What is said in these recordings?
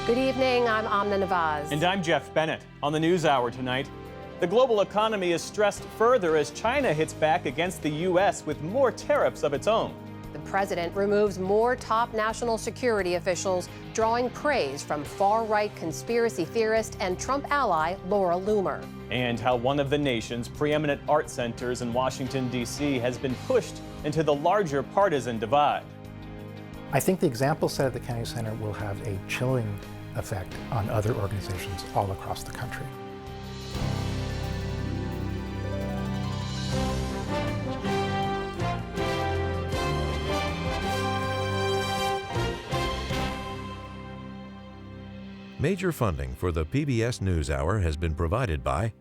Good evening, I'm Amna Nawaz. And I'm Jeff Bennett. On the NewsHour tonight, the global economy is stressed further as China hits back against the U.S. with more tariffs of its own. The president removes more top national security officials, drawing praise from far-right conspiracy theorist and Trump ally Laura Loomer. And how one of the nation's preeminent art centers in Washington, D.C. has been pushed into the larger partisan divide. I think the example set at the Kennedy Center will have a chilling effect on other organizations all across the country. Major funding for the PBS NewsHour has been provided by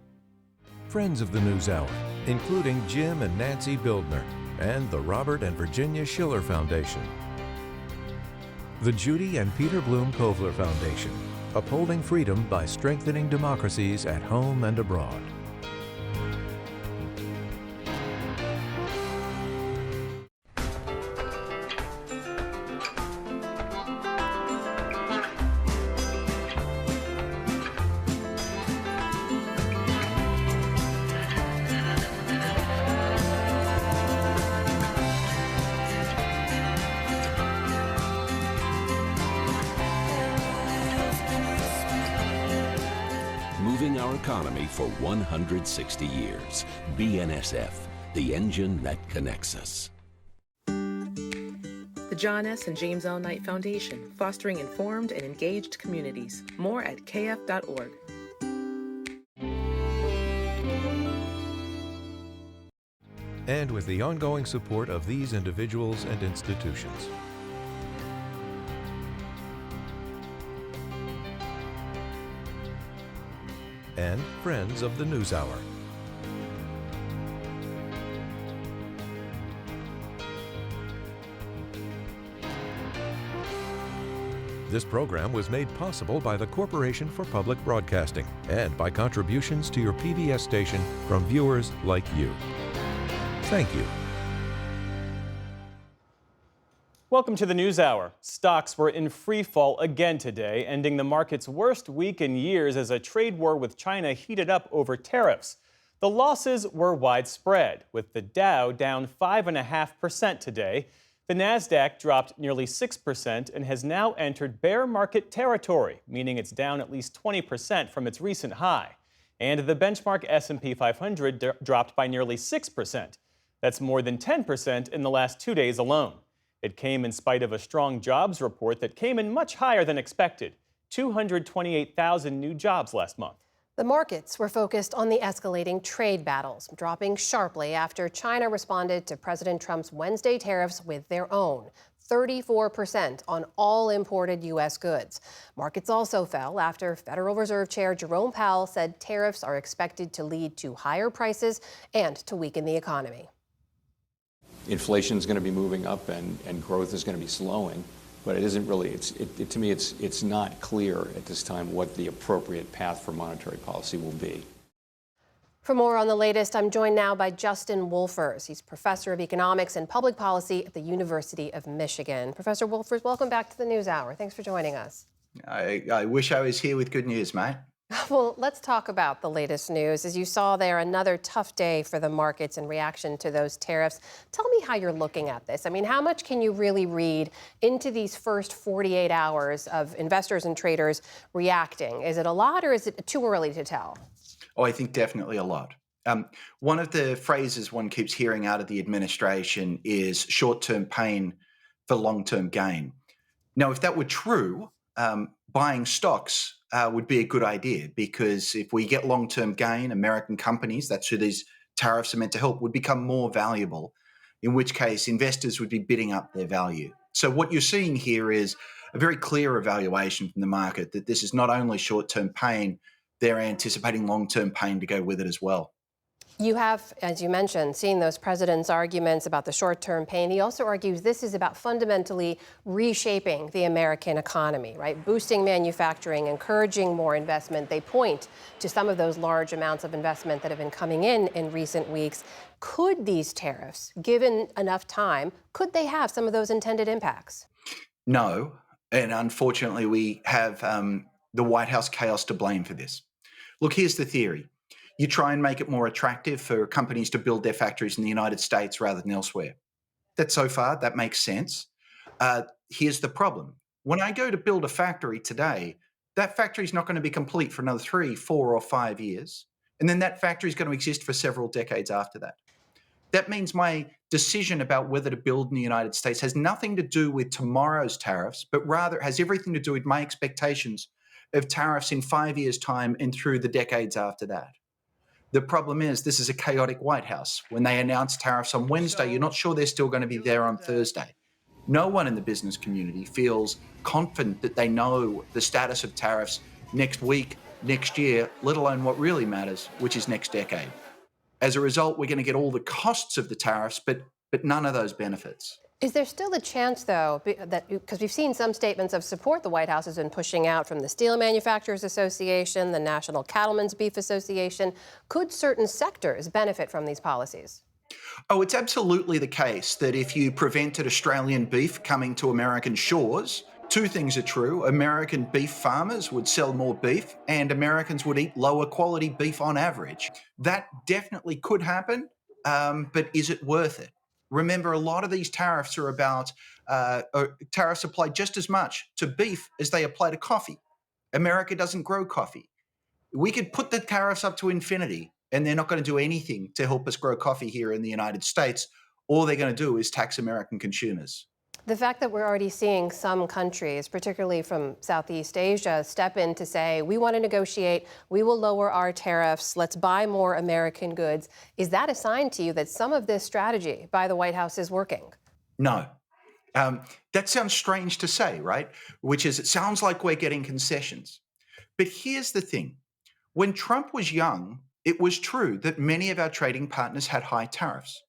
friends of the NewsHour, including Jim and Nancy Bildner and the Robert and Virginia Schiller Foundation. The Judy and Peter Bloom Kovler Foundation, upholding freedom by strengthening democracies at home and abroad. Moving our economy for 160 years. BNSF, the engine that connects us. The John S. and James L. Knight Foundation, fostering informed and engaged communities. More at kf.org. And with the ongoing support of these individuals and institutions. And friends of the NewsHour. This program was made possible by the Corporation for Public Broadcasting and by contributions to your PBS station from viewers like you. Thank you. Welcome to the NewsHour. Stocks were in free fall again today, ending the market's worst week in years as a trade war with China heated up over tariffs. The losses were widespread, with the Dow down 5.5% today. The Nasdaq dropped nearly 6% and has now entered bear market territory, meaning it's down at least 20% from its recent high. And the benchmark S&P 500 dropped by nearly 6%. That's more than 10% in the last 2 days alone. It came in spite of a strong jobs report that came in much higher than expected, 228,000 new jobs last month. The markets were focused on the escalating trade battles, dropping sharply after China responded to President Trump's Wednesday tariffs with their own, 34% on all imported U.S. goods. Markets also fell after Federal Reserve Chair Jerome Powell said tariffs are expected to lead to higher prices and to weaken the economy. Inflation is going to be moving up and growth is going to be slowing, but it isn't really, to me, it's not clear at this time what the appropriate path for monetary policy will be. For more on the latest, I'm joined now by Justin Wolfers. He's professor of economics and public policy at the University of Michigan. Professor Wolfers, welcome back to the NewsHour. Thanks for joining us. I wish I was here with good news, mate. Well, let's talk about the latest news. As you saw there, another tough day for the markets in reaction to those tariffs. Tell me how you're looking at this. I mean, how much can you really read into these first 48 hours of investors and traders reacting? Is it a lot or is it too early to tell? Oh, I think definitely a lot. One of the phrases one keeps hearing out of the administration is short-term pain for long-term gain. Now, if that were true, buying stocks would be a good idea, because if we get long-term gain, American companies, that's who these tariffs are meant to help, would become more valuable, in which case investors would be bidding up their value. So what you're seeing here is a very clear evaluation from the market that this is not only short-term pain, they're anticipating long-term pain to go with it as well. You have, as you mentioned, seen those president's arguments about the short-term pain. He also argues this is about fundamentally reshaping the American economy, right? Boosting manufacturing, encouraging more investment. They point to some of those large amounts of investment that have been coming in recent weeks. Could these tariffs, given enough time, could they have some of those intended impacts? No. And unfortunately, we have the White House chaos to blame for this. Look, here's the theory. You try and make it more attractive for companies to build their factories in the United States rather than elsewhere. So far, that makes sense. Here's the problem. When I go to build a factory today, that factory is not going to be complete for another 3, 4, or 5 years. And then that factory is going to exist for several decades after that. That means my decision about whether to build in the United States has nothing to do with tomorrow's tariffs, but rather it has everything to do with my expectations of tariffs in 5 years' time and through the decades after that. The problem is this is a chaotic White House. When they announce tariffs on Wednesday, you're not sure they're still going to be there on Thursday. No one in the business community feels confident that they know the status of tariffs next week, next year, let alone what really matters, which is next decade. As a result, we're going to get all the costs of the tariffs, but none of those benefits. Is there still a chance, though, that because we've seen some statements of support the White House has been pushing out from the Steel Manufacturers Association, the National Cattlemen's Beef Association, could certain sectors benefit from these policies? Oh, it's absolutely the case that if you prevented Australian beef coming to American shores, two things are true. American beef farmers would sell more beef and Americans would eat lower quality beef on average. That definitely could happen, but is it worth it? Remember, a lot of these tariffs are about tariffs apply just as much to beef as they apply to coffee. America doesn't grow coffee. We could put the tariffs up to infinity and they're not going to do anything to help us grow coffee here in the United States. All they're going to do is tax American consumers. The fact that we're already seeing some countries, particularly from Southeast Asia, step in to say, we want to negotiate, we will lower our tariffs, let's buy more American goods. Is that a sign to you that some of this strategy by the White House is working? No. That sounds strange to say, right? Which is, it sounds like we're getting concessions. But here's the thing. When Trump was young, it was true that many of our trading partners had high tariffs.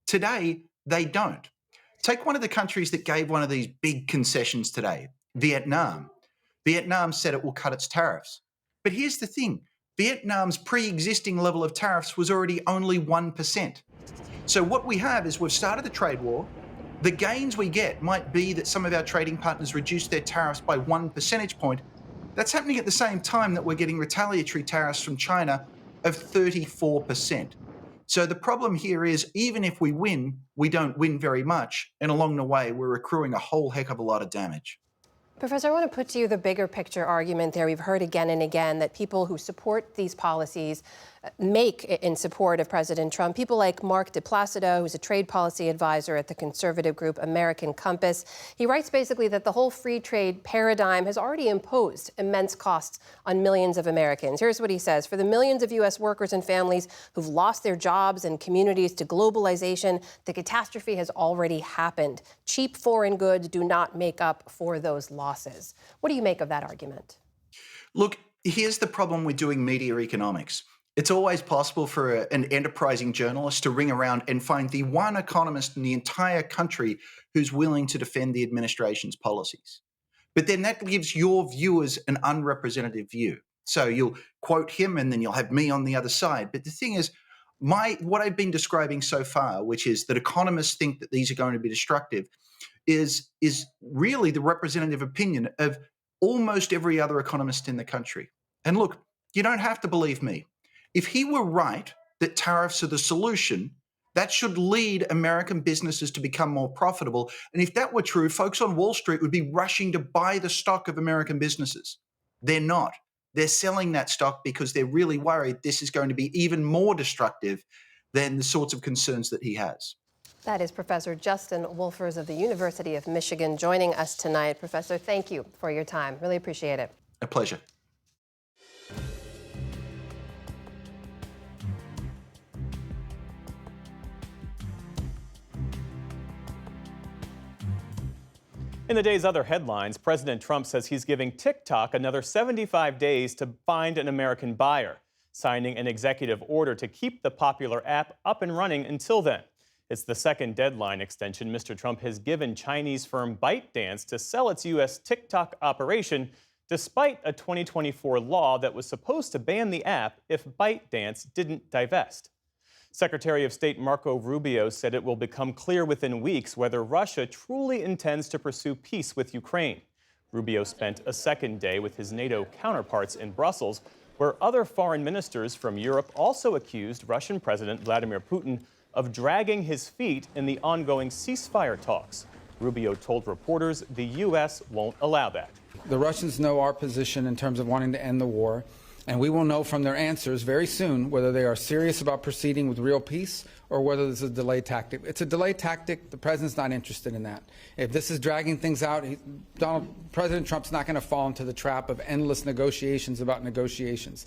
Today, they don't. Take one of the countries that gave one of these big concessions today, Vietnam. Vietnam said it will cut its tariffs. But here's the thing. Vietnam's pre-existing level of tariffs was already only 1%. So what we have is we've started the trade war. The gains we get might be that some of our trading partners reduce their tariffs by 1 percentage point. That's happening at the same time that we're getting retaliatory tariffs from China of 34%. So the problem here is, even if we win, we don't win very much. And along the way, we're accruing a whole heck of a lot of damage. Professor, I want to put to you the bigger picture argument there. We've heard again and again that people who support these policies make in support of President Trump. People like Mark DePlacido, who's a trade policy advisor at the conservative group American Compass. He writes basically that the whole free trade paradigm has already imposed immense costs on millions of Americans. Here's what he says. For the millions of U.S. workers and families who've lost their jobs and communities to globalization, the catastrophe has already happened. Cheap foreign goods do not make up for those losses. What do you make of that argument? Look, here's the problem with doing media economics. It's always possible for an enterprising journalist to ring around and find the one economist in the entire country who's willing to defend the administration's policies. But then that gives your viewers an unrepresentative view. So you'll quote him and then you'll have me on the other side. But the thing is, what I've been describing so far, which is that economists think that these are going to be destructive, is really the representative opinion of almost every other economist in the country. And look, you don't have to believe me. If he were right that tariffs are the solution, that should lead American businesses to become more profitable. And if that were true, folks on Wall Street would be rushing to buy the stock of American businesses. They're not. They're selling that stock because they're really worried this is going to be even more destructive than the sorts of concerns that he has. That is Professor Justin Wolfers of the University of Michigan joining us tonight. Professor, thank you for your time. Really appreciate it. A pleasure. In the day's other headlines, President Trump says he's giving TikTok another 75 days to find an American buyer, signing an executive order to keep the popular app up and running until then. It's the second deadline extension Mr. Trump has given Chinese firm ByteDance to sell its U.S. TikTok operation, despite a 2024 law that was supposed to ban the app if ByteDance didn't divest. Secretary of State Marco Rubio said it will become clear within weeks whether Russia truly intends to pursue peace with Ukraine. Rubio spent a second day with his NATO counterparts in Brussels, where other foreign ministers from Europe also accused Russian President Vladimir Putin of dragging his feet in the ongoing ceasefire talks. Rubio told reporters the U.S. won't allow that. The Russians know our position in terms of wanting to end the war, and we will know from their answers very soon whether they are serious about proceeding with real peace or whether this is a delay tactic. It's a delay tactic. The president's not interested in that. If this is dragging things out, President Trump's not going to fall into the trap of endless negotiations about negotiations.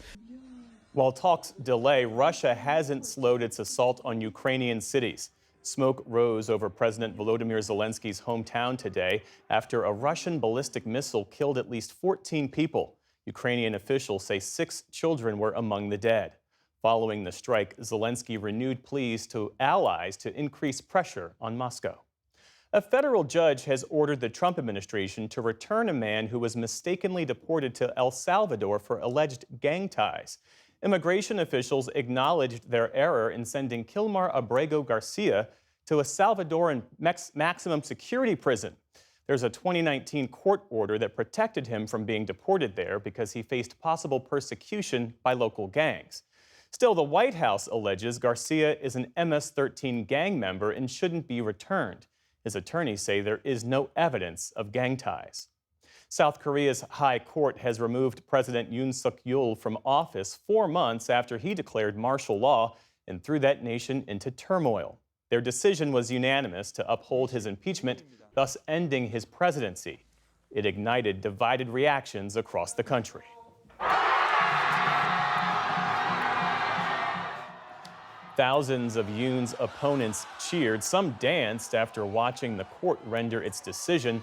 While talks delay, Russia hasn't slowed its assault on Ukrainian cities. Smoke rose over President Volodymyr Zelensky's hometown today after a Russian ballistic missile killed at least 14 people. Ukrainian officials say 6 children were among the dead. Following the strike, Zelensky renewed pleas to allies to increase pressure on Moscow. A federal judge has ordered the Trump administration to return a man who was mistakenly deported to El Salvador for alleged gang ties. Immigration officials acknowledged their error in sending Kilmar Abrego Garcia to a Salvadoran maximum security prison. There's a 2019 court order that protected him from being deported there because he faced possible persecution by local gangs. Still, the White House alleges Garcia is an MS-13 gang member and shouldn't be returned. His attorneys say there is no evidence of gang ties. South Korea's high court has removed President Yoon Suk-yeol from office 4 months after he declared martial law and threw that nation into turmoil. Their decision was unanimous to uphold his impeachment, thus ending his presidency. It ignited divided reactions across the country. Thousands of Yoon's opponents cheered. Some danced after watching the court render its decision.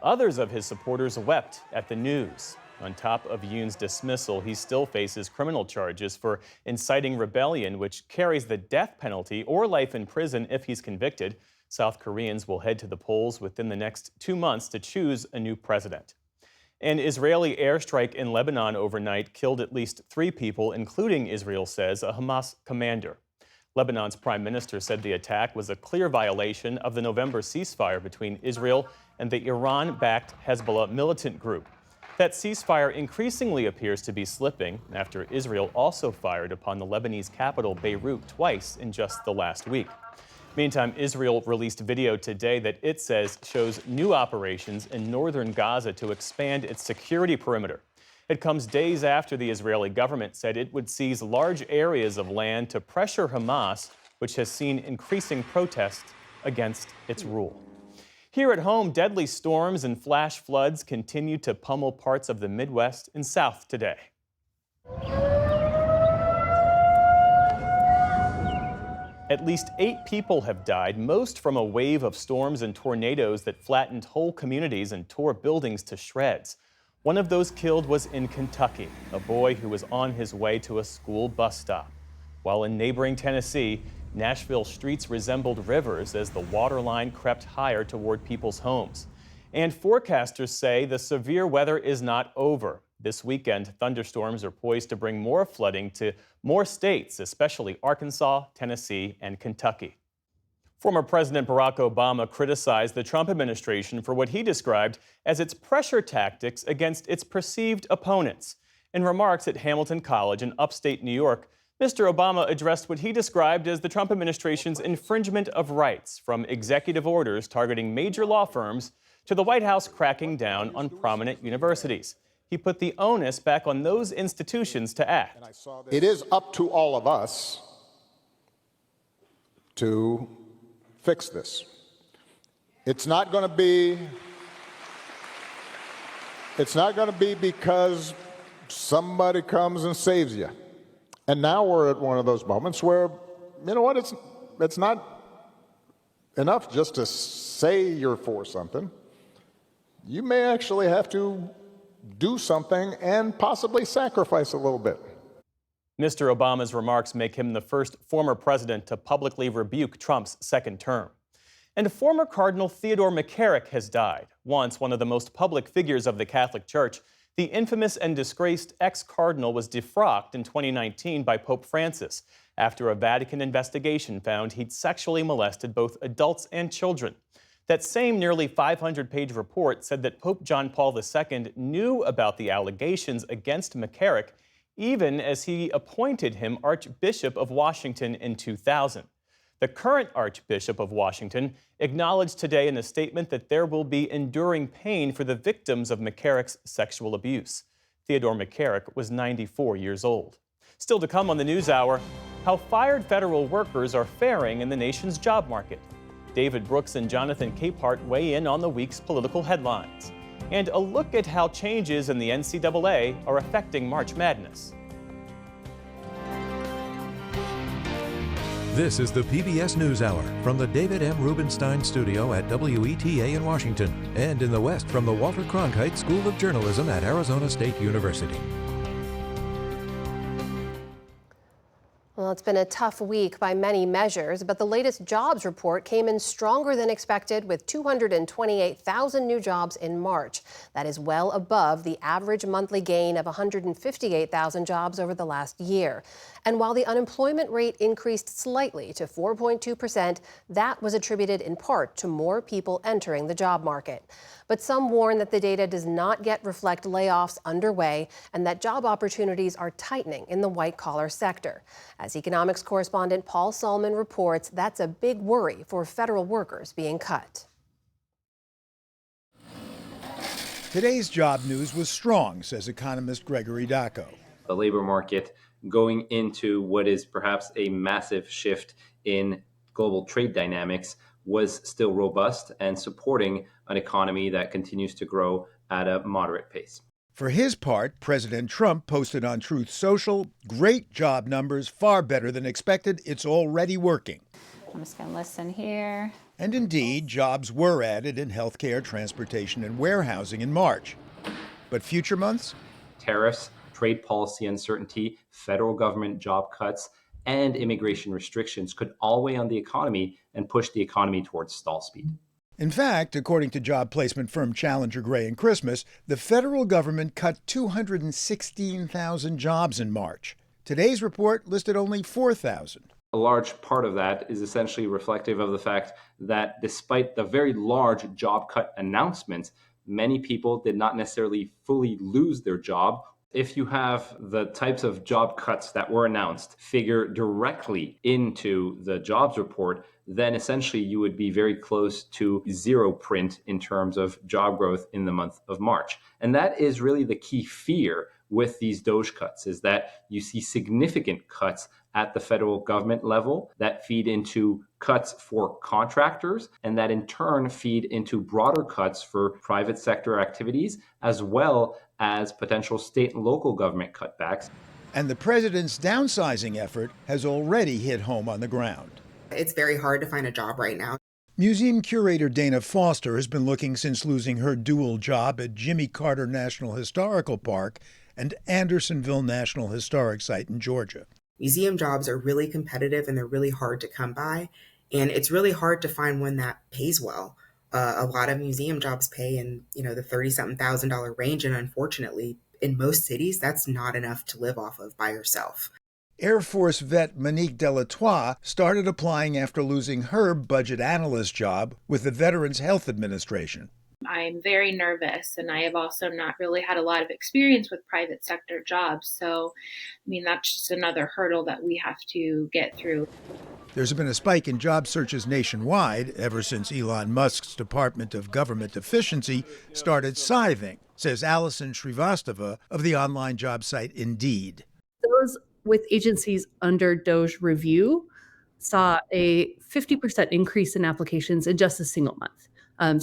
Others of his supporters wept at the news. On top of Yoon's dismissal, he still faces criminal charges for inciting rebellion, which carries the death penalty or life in prison if he's convicted. South Koreans will head to the polls within the next 2 months to choose a new president. An Israeli airstrike in Lebanon overnight killed at least 3 people, including, Israel says, a Hamas commander. Lebanon's prime minister said the attack was a clear violation of the November ceasefire between Israel and the Iran-backed Hezbollah militant group. That ceasefire increasingly appears to be slipping after Israel also fired upon the Lebanese capital, Beirut, twice in just the last week. Meantime, Israel released video today that it says shows new operations in northern Gaza to expand its security perimeter. It comes days after the Israeli government said it would seize large areas of land to pressure Hamas, which has seen increasing protests against its rule. Here at home, deadly storms and flash floods continue to pummel parts of the Midwest and South today. At least 8 people have died, most from a wave of storms and tornadoes that flattened whole communities and tore buildings to shreds. One of those killed was in Kentucky, a boy who was on his way to a school bus stop. While in neighboring Tennessee, Nashville streets resembled rivers as the water line crept higher toward people's homes. And forecasters say the severe weather is not over. This weekend, thunderstorms are poised to bring more flooding to more states, especially Arkansas, Tennessee, and Kentucky. Former President Barack Obama criticized the Trump administration for what he described as its pressure tactics against its perceived opponents. In remarks at Hamilton College in upstate New York, Mr. Obama addressed what he described as the Trump administration's infringement of rights, from executive orders targeting major law firms to the White House cracking down on prominent universities. He put the onus back on those institutions to act. It is up to all of us to fix this. It's not going to be because somebody comes and saves you. And now we're at one of those moments where, you know what, it's not enough just to say you're for something. You may actually have to do something and possibly sacrifice a little bit. Mr. Obama's remarks make him the first former president to publicly rebuke Trump's second term. And former Cardinal Theodore McCarrick has died. Once one of the most public figures of the Catholic Church, the infamous and disgraced ex-cardinal was defrocked in 2019 by Pope Francis after a Vatican investigation found he'd sexually molested both adults and children. That same nearly 500-page report said that Pope John Paul II knew about the allegations against McCarrick even as he appointed him Archbishop of Washington in 2000. The current Archbishop of Washington acknowledged today in a statement that there will be enduring pain for the victims of McCarrick's sexual abuse. Theodore McCarrick was 94 years old. Still to come on the NewsHour, how fired federal workers are faring in the nation's job market. David Brooks and Jonathan Capehart weigh in on the week's political headlines. And a look at how changes in the NCAA are affecting March Madness. This is the PBS NewsHour from the David M. Rubenstein Studio at WETA in Washington, and in the West from the Walter Cronkite School of Journalism at Arizona State University. Well, it's been a tough week by many measures, but the latest jobs report came in stronger than expected with 228,000 new jobs in March. That is well above the average monthly gain of 158,000 jobs over the last year. And while the unemployment rate increased slightly to 4.2%, that was attributed in part to more people entering the job market. But some warn that the data does not yet reflect layoffs underway and that job opportunities are tightening in the white-collar sector. As economics correspondent Paul Solman reports, that's a big worry for federal workers being cut. Today's job news was strong, says economist Gregory Dacko. The labor market going into what is perhaps a massive shift in global trade dynamics was still robust and supporting an economy that continues to grow at a moderate pace. For his part, President Trump posted on Truth Social, great job numbers, far better than expected. It's already working. I'm just going to listen here. And indeed, jobs were added in healthcare, transportation, and warehousing in March. But future months? Tariffs, trade policy uncertainty, federal government job cuts, and immigration restrictions could all weigh on the economy and push the economy towards stall speed. In fact, according to job placement firm Challenger Gray and Christmas, the federal government cut 216,000 jobs in March. Today's report listed only 4,000. A large part of that is essentially reflective of the fact that despite the very large job cut announcements, many people did not necessarily fully lose their job. If you have the types of job cuts that were announced figure directly into the jobs report, then essentially you would be very close to zero print in terms of job growth in the month of March. And that is really the key fear with these DOGE cuts, is that you see significant cuts at the federal government level that feed into cuts for contractors, and that in turn feed into broader cuts for private sector activities, as well as potential state and local government cutbacks. And the president's downsizing effort has already hit home on the ground. It's very hard to find a job right now. Museum curator Dana Foster has been looking since losing her dual job at Jimmy Carter National Historical Park and Andersonville National Historic Site in Georgia. Museum jobs are really competitive and they're really hard to come by. And it's really hard to find one that pays well. A lot of museum jobs pay in, the $30-something thousand range. And unfortunately, in most cities, that's not enough to live off of by yourself. Air Force vet Monique Delatour started applying after losing her budget analyst job with the Veterans Health Administration. I'm very nervous, and I have also not really had a lot of experience with private sector jobs. So, that's just another hurdle that we have to get through. There's been a spike in job searches nationwide ever since Elon Musk's Department of Government Efficiency started scything, says Allison Srivastava of the online job site Indeed. Those with agencies under DOGE review saw a 50% increase in applications in just a single month.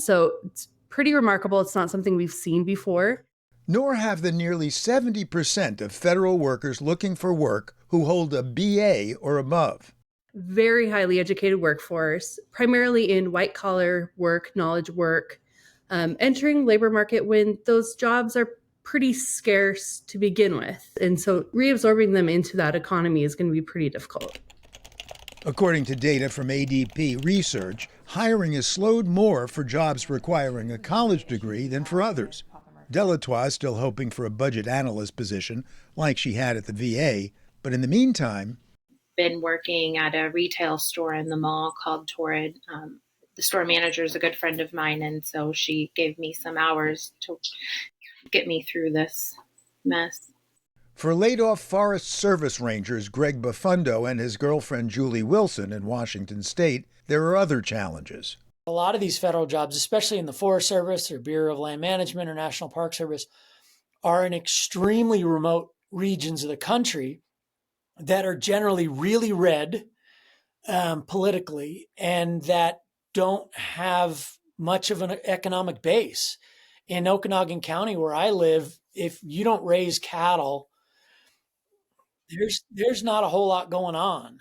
So it's pretty remarkable. It's not something we've seen before. Nor have the nearly 70% of federal workers looking for work who hold a BA or above. Very highly educated workforce, primarily in white-collar work, knowledge work, entering labor market when those jobs are pretty scarce to begin with. And so reabsorbing them into that economy is going to be pretty difficult. According to data from ADP Research, hiring has slowed more for jobs requiring a college degree than for others. Delatour is still hoping for a budget analyst position like she had at the VA, but in the meantime, been working at a retail store in the mall called Torrid. the store manager is a good friend of mine, and so she gave me some hours to get me through this mess. For laid-off Forest Service Rangers Greg Bufundo and his girlfriend Julie Wilson in Washington State, there are other challenges. A lot of these federal jobs, especially in the Forest Service or Bureau of Land Management or National Park Service, are in extremely remote regions of the country that are generally really red politically and that don't have much of an economic base. In Okanagan County, where I live, if you don't raise cattle, there's not a whole lot going on.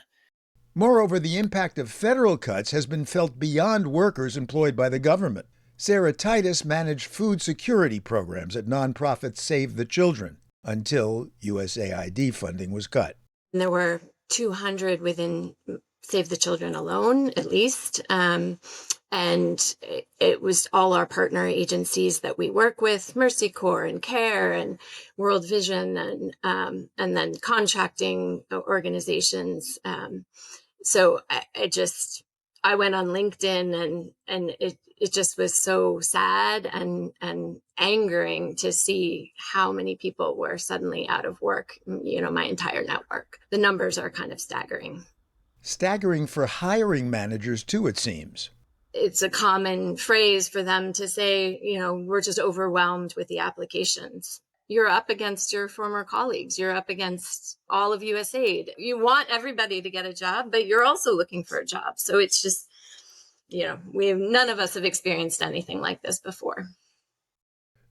Moreover, the impact of federal cuts has been felt beyond workers employed by the government. Sarah Titus managed food security programs at nonprofit Save the Children until USAID funding was cut. And there were 200 within Save the Children alone, at least. And it was all our partner agencies that we work with, Mercy Corps and CARE and World Vision and then contracting organizations. So I went on LinkedIn and it just was so sad and angering to see how many people were suddenly out of work, my entire network. The numbers are kind of staggering. Staggering for hiring managers, too, it seems. It's a common phrase for them to say, we're just overwhelmed with the applications. You're up against your former colleagues. You're up against all of USAID. You want everybody to get a job, but you're also looking for a job. So it's just, none of us have experienced anything like this before.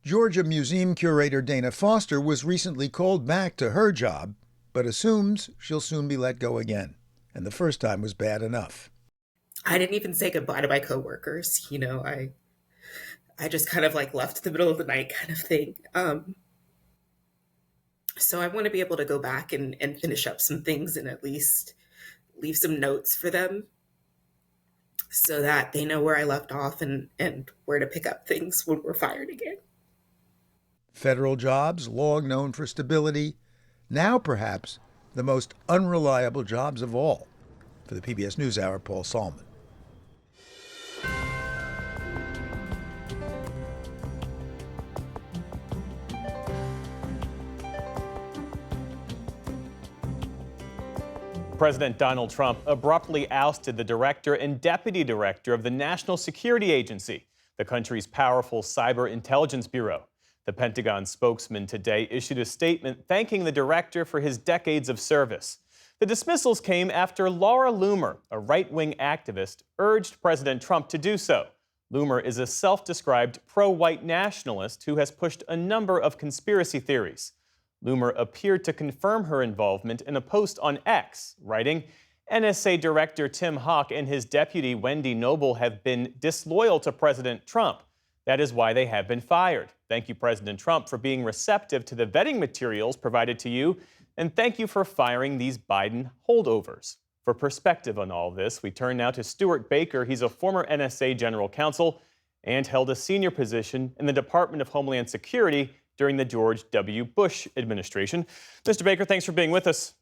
Georgia Museum curator Dana Foster was recently called back to her job, but assumes she'll soon be let go again. And the first time was bad enough. I didn't even say goodbye to my coworkers. I just kind of left in the middle of the night kind of thing. So I want to be able to go back and finish up some things and at least leave some notes for them so that they know where I left off and where to pick up things when we're fired again. Federal jobs, long known for stability, now perhaps the most unreliable jobs of all. For the PBS NewsHour, Paul Salman. President Donald Trump abruptly ousted the director and deputy director of the National Security Agency, the country's powerful cyber intelligence bureau. The Pentagon spokesman today issued a statement thanking the director for his decades of service. The dismissals came after Laura Loomer, a right-wing activist, urged President Trump to do so. Loomer is a self-described pro-white nationalist who has pushed a number of conspiracy theories. Loomer appeared to confirm her involvement in a post on X, writing, "NSA Director Tim Hawk and his deputy Wendy Noble have been disloyal to President Trump. That is why they have been fired. Thank you, President Trump, for being receptive to the vetting materials provided to you, and thank you for firing these Biden holdovers." For perspective on all this, we turn now to Stuart Baker. He's a former NSA general counsel and held a senior position in the Department of Homeland Security during the George W. Bush administration. Mr. Baker, thanks for being with us.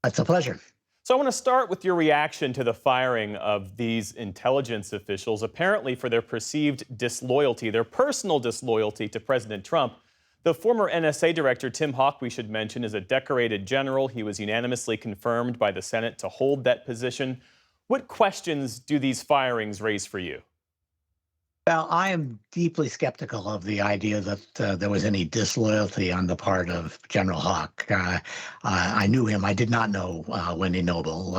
It's a pleasure. So I want to start with your reaction to the firing of these intelligence officials, apparently for their perceived disloyalty, their personal disloyalty to President Trump. The former NSA director, Tim Hawk, we should mention, is a decorated general. He was unanimously confirmed by the Senate to hold that position. What questions do these firings raise for you? Well, I am deeply skeptical of the idea that there was any disloyalty on the part of General Hawk. I knew him. I did not know Wendy Noble.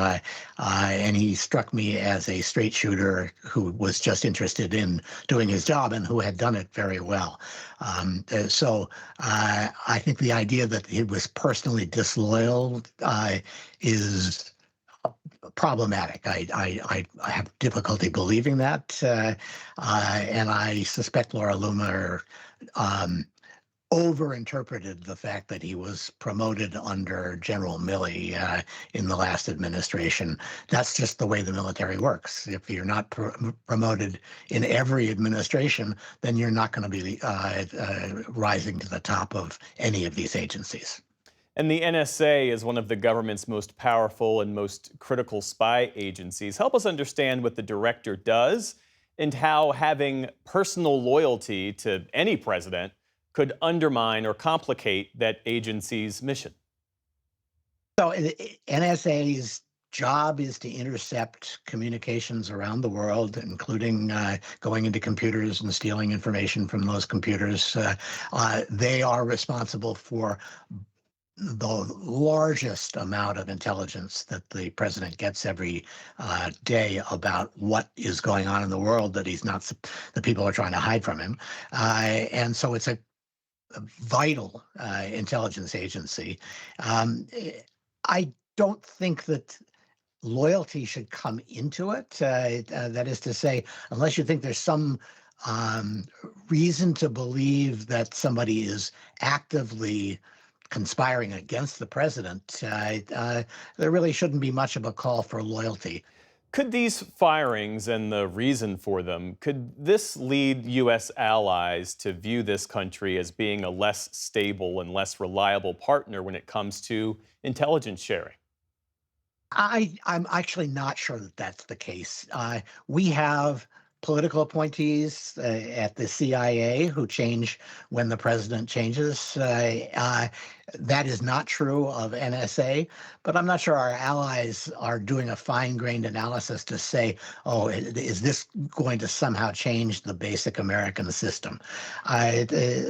And he struck me as a straight shooter who was just interested in doing his job and who had done it very well. So I think the idea that he was personally disloyal is problematic. I have difficulty believing that, and I suspect Laura Loomer overinterpreted the fact that he was promoted under General Milley in the last administration. That's just the way the military works. If you're not promoted in every administration, then you're not going to be rising to the top of any of these agencies. And the NSA is one of the government's most powerful and most critical spy agencies. Help us understand what the director does and how having personal loyalty to any president could undermine or complicate that agency's mission. So NSA's job is to intercept communications around the world, including going into computers and stealing information from those computers. They are responsible for the largest amount of intelligence that the president gets every day about what is going on in the world that the people are trying to hide from him. And so it's a vital intelligence agency. I don't think that loyalty should come into it. That is to say, unless you think there's some reason to believe that somebody is actively conspiring against the president, there really shouldn't be much of a call for loyalty. Could these firings and the reason for them, could this lead U.S. allies to view this country as being a less stable and less reliable partner when it comes to intelligence sharing? I'm actually not sure that that's the case. We have political appointees at the CIA who change when the president changes. That is not true of NSA, but I'm not sure our allies are doing a fine-grained analysis to say, oh, is this going to somehow change the basic American system?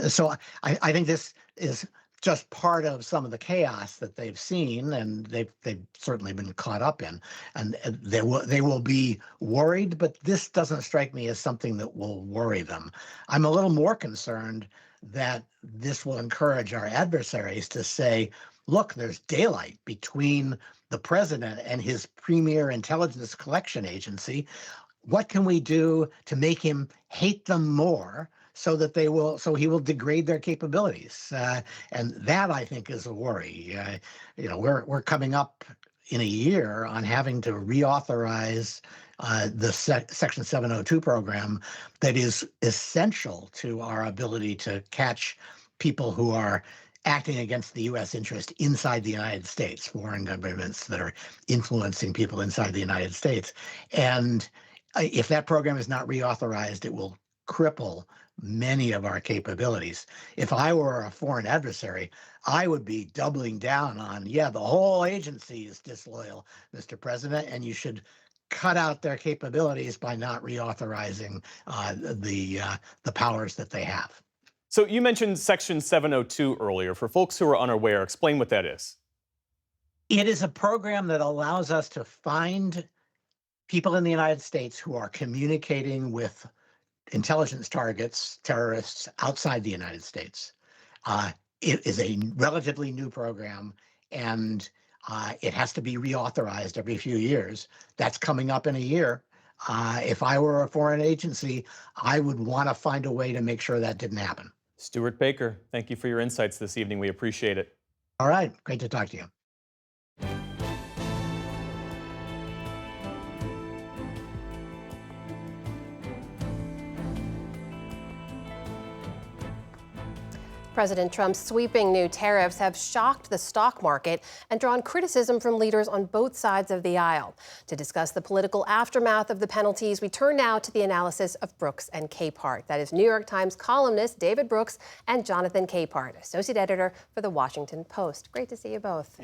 So I think this is just part of some of the chaos that they've seen, and they've certainly been caught up in, and they will be worried. But this doesn't strike me as something that will worry them. I'm a little more concerned that this will encourage our adversaries to say, look, there's daylight between the president and his premier intelligence collection agency. What can we do to make him hate them more, so he will degrade their capabilities? And that, I think, is a worry. We're coming up in a year on having to reauthorize the Section 702 program that is essential to our ability to catch people who are acting against the U.S. interest inside the United States, foreign governments that are influencing people inside the United States. And if that program is not reauthorized, it will cripple many of our capabilities. If I were a foreign adversary, I would be doubling down on, the whole agency is disloyal, Mr. President, and you should cut out their capabilities by not reauthorizing the powers that they have. So you mentioned Section 702 earlier. For folks who are unaware, explain what that is. It is a program that allows us to find people in the United States who are communicating with intelligence targets, terrorists outside the United States. It is a relatively new program, and it has to be reauthorized every few years. That's coming up in a year. If I were a foreign agency, I would want to find a way to make sure that didn't happen. Stuart Baker, thank you for your insights this evening. We appreciate it. All right. Great to talk to you. President Trump's sweeping new tariffs have shocked the stock market and drawn criticism from leaders on both sides of the aisle. To discuss the political aftermath of the penalties, we turn now to the analysis of Brooks and Capehart. That is New York Times columnist David Brooks and Jonathan Capehart, associate editor for The Washington Post. Great to see you both.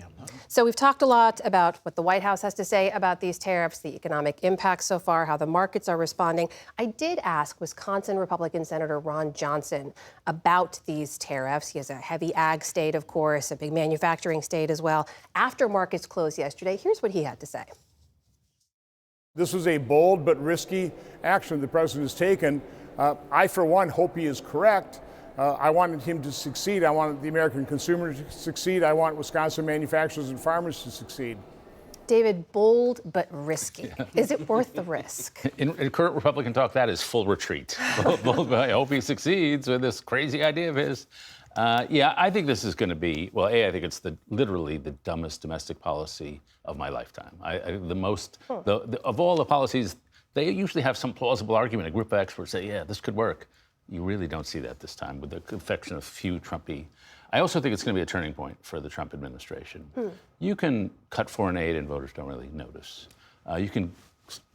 So we've talked a lot about what the White House has to say about these tariffs, the economic impact so far, how the markets are responding. I did ask Wisconsin Republican Senator Ron Johnson about these tariffs. He has a heavy ag state, of course, a big manufacturing state as well. After markets closed yesterday, here's what he had to say. This is a bold but risky action the president has taken. I, for one, hope he is correct. I wanted him to succeed. I wanted the American consumer to succeed. I want Wisconsin manufacturers and farmers to succeed. David, bold but risky. Is it worth the risk? In current Republican talk, that is full retreat. I hope he succeeds with this crazy idea of his. I think this is going to be, I think it's literally the dumbest domestic policy of my lifetime. Of all the policies, they usually have some plausible argument. A group of experts say, this could work. You really don't see that this time, with the confection of few Trumpy. I also think it's going to be a turning point for the Trump administration. You can cut foreign aid and voters don't really notice. You can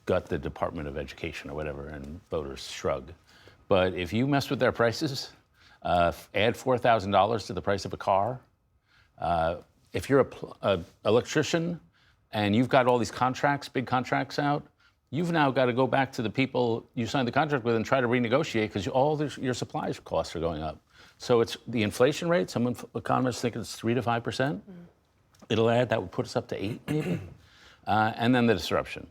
gut the Department of Education or whatever and voters shrug. But if you mess with their prices, add $4,000 to the price of a car, if you're an electrician and you've got all these contracts, big contracts out, you've now got to go back to the people you signed the contract with and try to renegotiate because all your supplies costs are going up. So it's the inflation rate. Some economists think it's 3 to 5%. It'll add, that would put us up to 8 maybe. And then the disruption,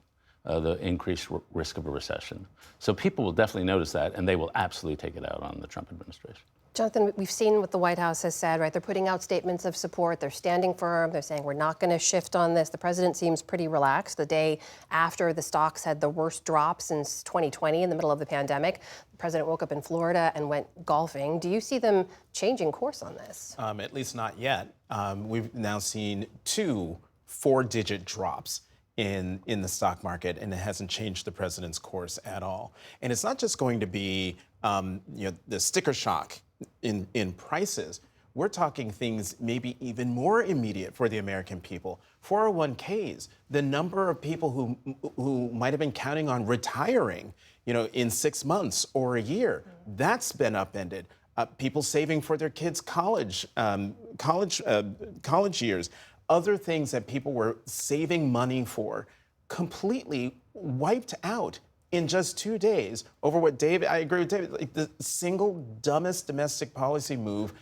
the increased risk of a recession. So people will definitely notice that, and they will absolutely take it out on the Trump administration. Jonathan, we've seen what the White House has said, right? They're putting out statements of support. They're standing firm. They're saying we're not going to shift on this. The president seems pretty relaxed. The day after the stocks had the worst drop since 2020 in the middle of the pandemic, the president woke up in Florida and went golfing. Do you see them changing course on this? At least not yet. We've now seen 2 4-digit drops in the stock market, and it hasn't changed the president's course at all. And it's not just going to be the sticker shock in prices. We're talking things maybe even more immediate for the American people. 401ks, the number of people who might have been counting on retiring, in 6 months or a year, that's been upended. People saving for their kids' college years, other things that people were saving money for, completely wiped out in just 2 days over what I agree with David, like the single dumbest domestic policy move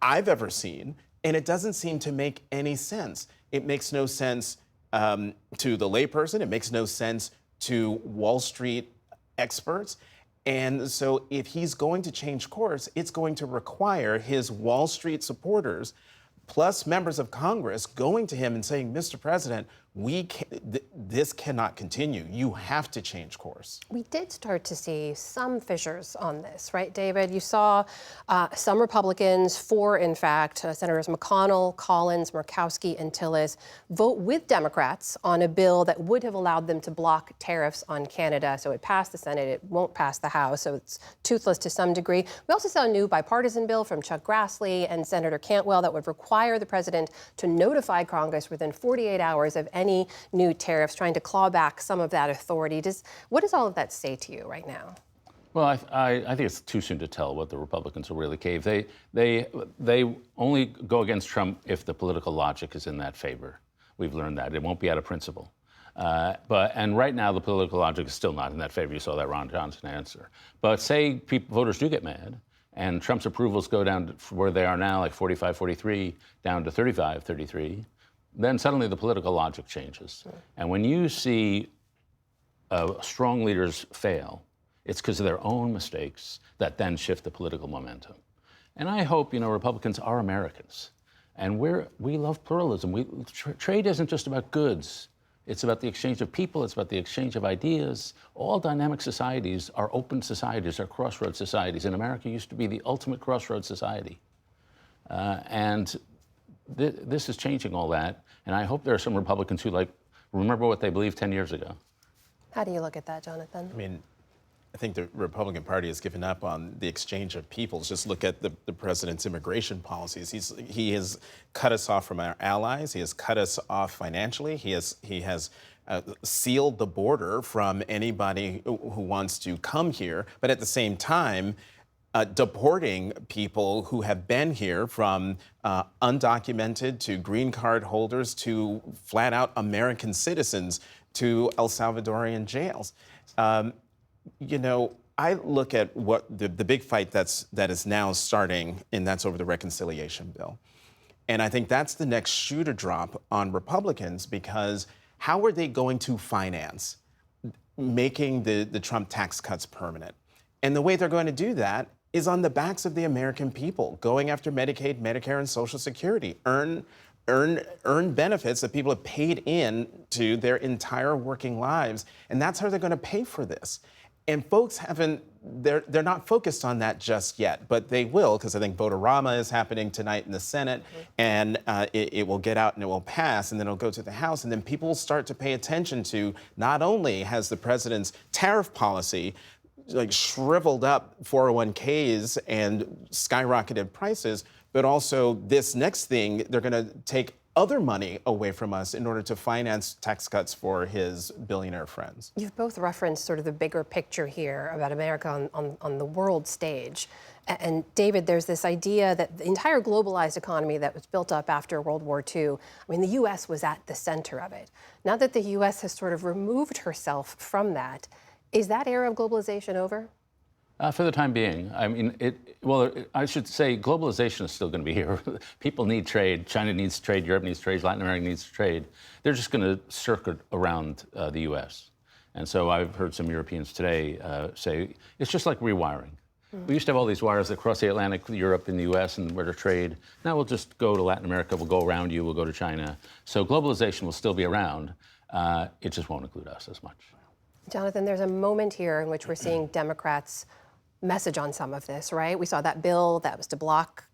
I've ever seen, and it doesn't seem to make any sense. It makes no sense to the layperson. It makes no sense to Wall Street experts. And so if he's going to change course, it's going to require his Wall Street supporters plus members of Congress going to him and saying, Mr. President, this cannot continue. You have to change course. We did start to see some fissures on this, right, David? You saw some Republicans, 4 in fact, Senators McConnell, Collins, Murkowski, and Tillis, vote with Democrats on a bill that would have allowed them to block tariffs on Canada. So it passed the Senate, it won't pass the House, so it's toothless to some degree. We also saw a new bipartisan bill from Chuck Grassley and Senator Cantwell that would require the president to notify Congress within 48 hours of any new tariffs, trying to claw back some of that authority. What does all of that say to you right now? Well, I think it's too soon to tell what the Republicans will really cave. They only go against Trump if the political logic is in that favor. We've learned that. It won't be out of principle. And right now, the political logic is still not in that favor. You saw that Ron Johnson answer. But say voters do get mad, and Trump's approvals go down to where they are now, like 45, 43, down to 35, 33, then suddenly the political logic changes. Sure. And when you see strong leaders fail, it's because of their own mistakes that then shift the political momentum. And I hope, Republicans are Americans. And we love pluralism. Trade isn't just about goods. It's about the exchange of people. It's about the exchange of ideas. All dynamic societies are open societies, are crossroads societies. And America used to be the ultimate crossroads society. This is changing all that, and I hope there are some Republicans who remember what they believed 10 years ago. How do you look at that, Jonathan? I mean, I think the Republican Party has given up on the exchange of peoples. Just look at the president's immigration policies. He has cut us off from our allies. He has cut us off financially. He has sealed the border from anybody who wants to come here. But at the same time, deporting people who have been here, from undocumented to green card holders to flat out American citizens, to El Salvadorian jails. I look at what the big fight that is now starting, and that's over the reconciliation bill. And I think that's the next shoe to drop on Republicans, because how are they going to finance making the Trump tax cuts permanent? And the way they're going to do that is on the backs of the American people, going after Medicaid, Medicare, and Social Security, earn benefits that people have paid in to their entire working lives. And that's how they're going to pay for this. And folks they're not focused on that just yet, but they will, because I think Vote-A-Rama is happening tonight in the Senate, and it will get out and it will pass, and then it'll go to the House, and then people will start to pay attention to not only has the president's tariff policy like shriveled up 401ks and skyrocketed prices, but also this next thing, they're going to take other money away from us in order to finance tax cuts for his billionaire friends. You've both referenced sort of the bigger picture here about America on the world stage. And David, there's this idea that the entire globalized economy that was built up after World War II, I mean, the U.S. was at the center of it. Now that the U.S. has sort of removed herself from that, is that era of globalization over? For the time being. I mean, I should say globalization is still going to be here. People need trade. China needs trade. Europe needs trade. Latin America needs trade. They're just going to circuit around the U.S. And so I've heard some Europeans today say it's just like rewiring. We used to have all these wires across the Atlantic, Europe and the U.S. and where to trade. Now we'll just go to Latin America. We'll go around you. We'll go to China. So globalization will still be around. It just won't include us as much. Jonathan, there's a moment here in which we're seeing Democrats message on some of this, right? We saw that bill that was to block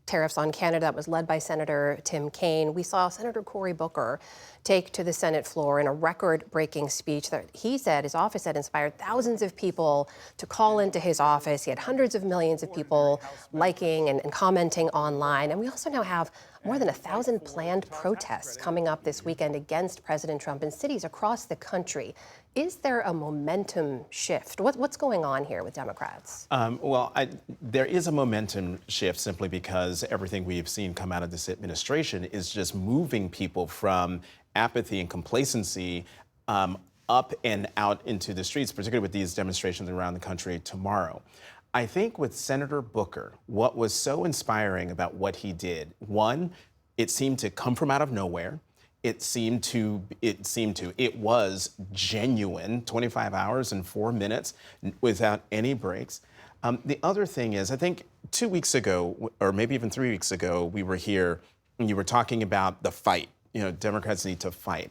tariffs on Canada that was led by Senator Tim Kaine. We saw Senator Cory Booker take to the Senate floor in a record-breaking speech that he said his office had inspired thousands of people to call into his office. He had hundreds of millions of people liking and commenting online. And we also now have more than 1,000 planned protests coming up this weekend against President Trump in cities across the country. Is there a momentum shift? What's going on here with Democrats? There is a momentum shift simply because everything we've seen come out of this administration is just moving people from apathy and complacency up and out into the streets, particularly with these demonstrations around the country tomorrow. I think with Senator Booker, what was so inspiring about what he did, one, it seemed to come from out of nowhere. It was genuine, 25 hours and 4 minutes without any breaks. The other thing is, I think 2 weeks ago, or maybe even 3 weeks ago, we were here and you were talking about the fight. You know, Democrats need to fight.